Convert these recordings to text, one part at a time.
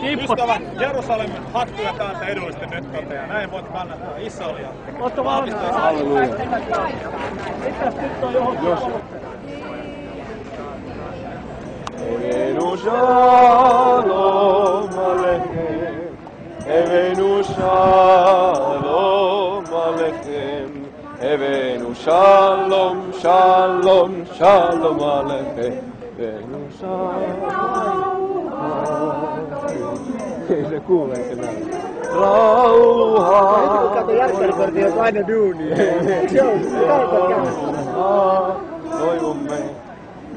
Ystävät, Jerusalemin hattuja täältä edullisesti nyt toteaa. Näin voit kannattaa Israelia. Otto valmistaa. Halleluja. Mitäs nyt on johonkin? Evenu shalom alechem. Evenu shalom alechem. Evenu shalom, shalom, shalom alechem. Evenu shalom. Ei se kuule enää. Rauhaa. Kato Järkkärikortti on aina duunia. Se on toivomme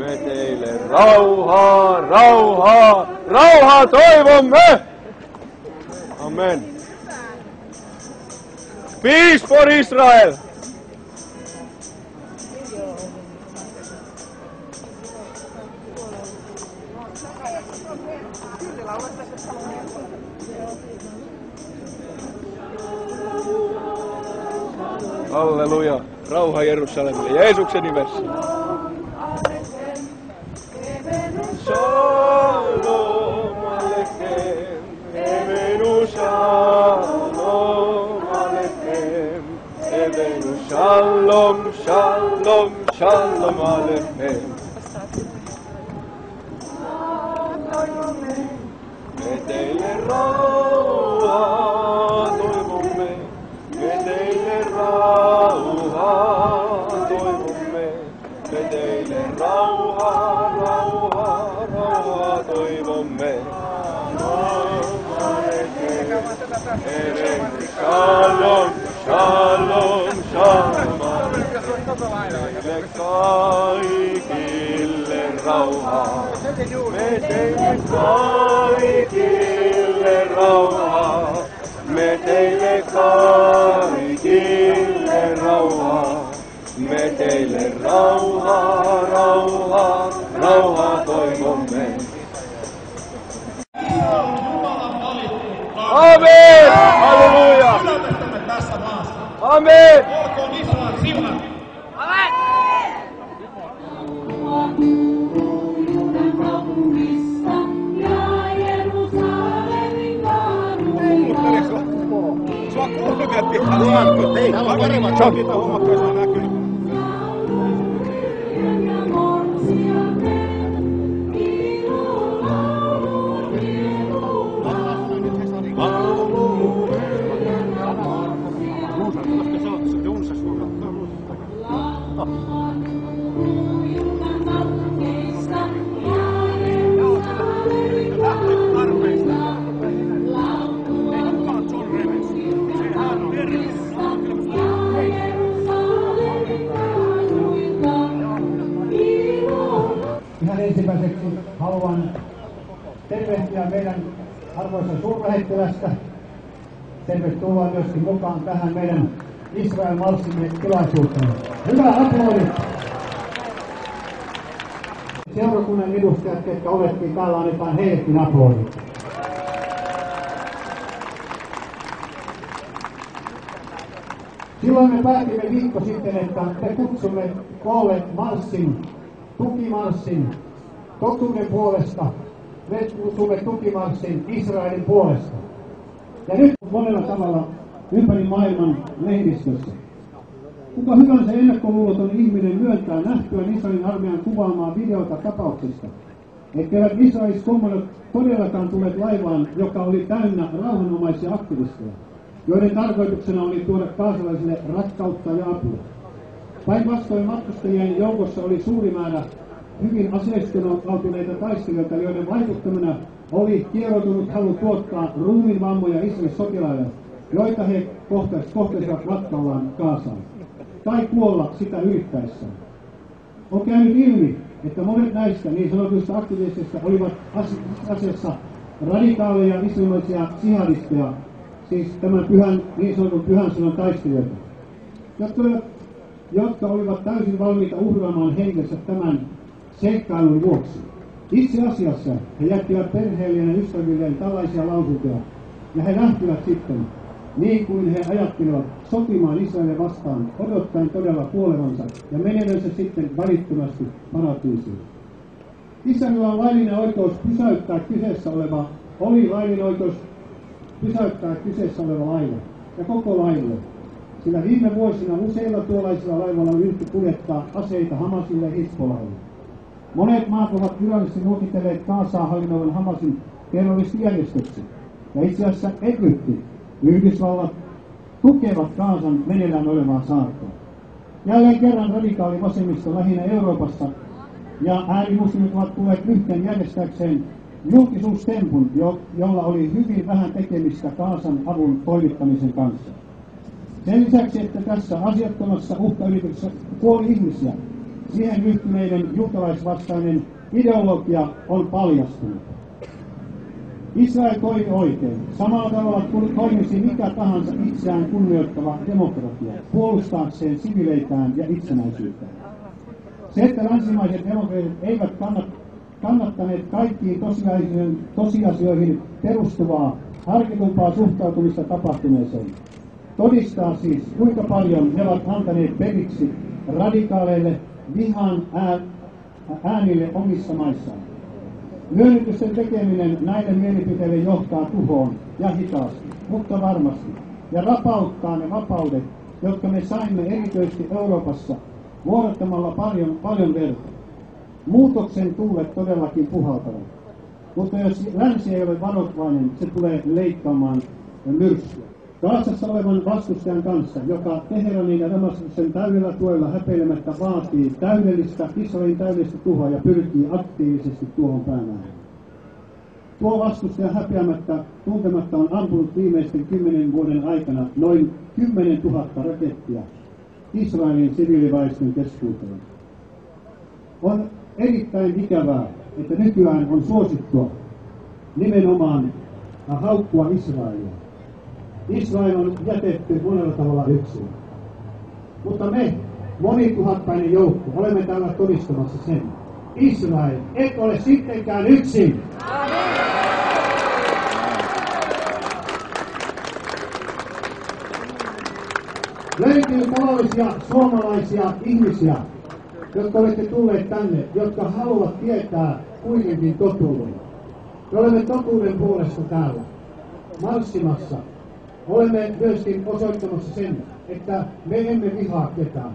me teille rauhaa, rauhaa, rauhaa toivomme! Amen. Peace for Israel! Halleluja. Rauha Jerusalemille Jeesuksen nimessä. Shalom alechem. Evenu shalom alechem. Evenu shalom, shalom, shalom alechem. Me teille rauhaa toivomme. Me teille rauhaa toivomme. Me teille rauhaa, rauhaa, rauhaa toivomme. Shalom, shalom, shalom. Meille kaikille rauhaa. Me teille kaikille rauhaa. Me teille kaikille rauhaa. Me teille rauhaa, rauhaa, rauhaa toivomme. Amen! Halleluja! Amen! Olkoon Israel siunattu! Sua kulketti. Hei, täällä on paremmat shokit, hommakkaan saa näkyy. Ihan ensimmäiseksi haluan tervehtiä meidän arvoisa suurlähettilästä. Tervetuloa myöskin mukaan tähän meidän Israel-marssimme tilaisuuteen. Hyvää aplodit! Seurakunnan edustajat, ketkä olettiin täällä, annetaan heillekin aplodit. Silloin me päätimme viikko sitten, että me kutsumme koolle marssin, tukimarssin, totuuden puolesta. Me kutsumme tukimarssin Israelin puolesta. Ja nyt monella tavalla ympäri maailman lehdistössä. Kuka hyvänsä ennakkoluuloton ihminen myöntää nähtyään Israelin armeijan kuvaamaa videota tapauksesta, etteivät Israelissa kommandot todellakaan tulleet laivaan, joka oli täynnä rauhanomaisia aktivisteja, joiden tarkoituksena oli tuoda kansalaisille rakkautta ja apua. Päinvastoin matkustajien joukossa oli suuri määrä hyvin aseistautuneita taistelijoita, joiden vaikuttamana oli kieroutunut halu tuottaa ruumiinvammoja Israelin sotilaille, joita he kohtasivat matkallaan Gazaan, tai kuolla sitä yrittäessään. On käynyt ilmi, että monet näistä niin sanotuista aktivisteista olivat asiassa radikaaleja islamilaisia sihadisteja, siis tämän niin sanotun pyhän sodan taistelijoita, jotka olivat täysin valmiita uhraamaan henkensä tämän seikkailun vuoksi. Itse asiassa he jättivät perheelleen ja ystävilleen tällaisia lausuntoja, ja he lähtivät sitten, niin kuin he ajattelivat, sotimaan Israelia vastaan, odottaen todella kuolevansa ja menevänsä sitten välittömästi paratiisiin. Israelilla on laillinen oikeus pysäyttää kyseessä oleva oli laillinen oikeus pysäyttää kyseessä oleva laiva ja koko laiva. Sillä viime vuosina useilla tuollaisilla laivoilla on yritetty kuljettaa aseita Hamasille ja Hizbollahille. Monet maat ovat virallisesti luokitelleet Gazaa hallinnoivan Hamasin terroristijärjestöksi. Ja itse asiassa Egypti, Yhdysvallat, tukevat Gazan meneillään olevaa saartoa. Jälleen kerran radikaali vasemmisto lähinnä Euroopassa ja äärimuslimit ovat tulleet yhteen järjestääkseen julkisuustempun, jolla oli hyvin vähän tekemistä Gazan avun toimittamisen kanssa. Sen lisäksi, että tässä asiattomassa uhkayrityksessä kuoli ihmisiä, siihen ryhtyneiden juutalaisvastainen ideologia on paljastunut. Israel toimi oikein. Samalla tavalla toimisi mikä tahansa itseään kunnioittava demokratia puolustaakseen sivileitään ja itsenäisyyttään. Se, että länsimaiset demokratiat eivät kannattaneet kaikkiin tosiasioihin perustuvaa, harkitumpaa suhtautumista tapahtuneeseen, todistaa siis, kuinka paljon he ovat antaneet periksi radikaaleille vihan äänille omissa maissaan. Myönnytysten tekeminen näille mielipiteille johtaa tuhoon ja hitaasti, mutta varmasti, ja rapauttaa ne vapaudet, jotka me saimme erityisesti Euroopassa vuodattamalla paljon verta. Muutoksen tuulet todellakin puhaltavat, mutta jos länsi ei ole varovainen, se tulee leikkaamaan myrskyä. Gazassa olevan vastustajan kanssa, joka Teheranin ja Damaskoksen täydellä tuella häpeilemättä vaatii Israelin täydellistä tuhoa ja pyrkii aktiivisesti tuohon päämään. Tuo vastustaja häpeämättä tuntematta on ampunut viimeisten 10 vuoden aikana noin 10 000 rakettia Israelin siviiliväestön keskuuteen. On erittäin ikävää, että nykyään on suosittua nimenomaan haukkua Israelia. Israel on jätetty monella tavalla yksin. Mutta me, monituhattainen joukko, olemme täällä todistamassa sen. Israel, et ole sittenkään yksin! Löytyy tavallisia suomalaisia ihmisiä, jotka olette tulleet tänne, jotka haluavat tietää kuitenkin totuuden. Me olemme totuuden puolesta täällä, marssimassa. Olemme myöskin osoittamassa sen, että me emme vihaa ketään.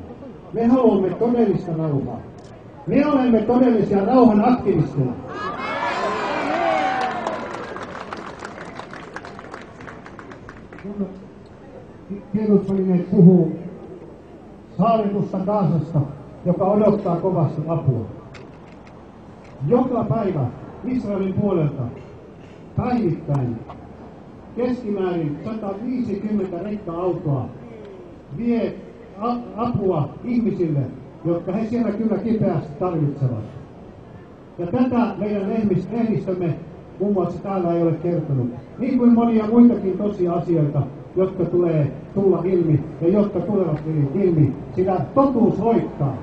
Me haluamme todellista rauhaa. Me olemme todellisia rauhan aktivisteja. Kun tiedotusvälineet puhuu saaretusta Gazasta, joka odottaa kovasti apua. Joka päivä Israelin puolelta päivittäin keskimäärin 150 rekka-autoa vie apua ihmisille, jotka he siellä kyllä kipeästi tarvitsevat. Ja tätä meidän lehdistömme muun muassa täällä ei ole kertonut. Niin kuin monia muitakin tosiasioita, jotka tulee tulla ilmi ja jotka tulevat ilmi, sillä totuus voittaa.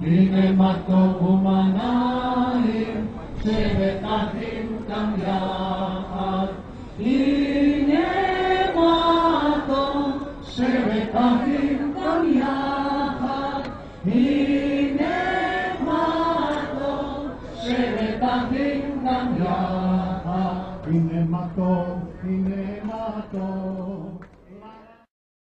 Ilme matto kumanahin, se vetahin rinnetään jahat. Inematon, sevetaan rinnetään jahat. Inematon, sevetaan rinnetään jahat. Inematon, inematon.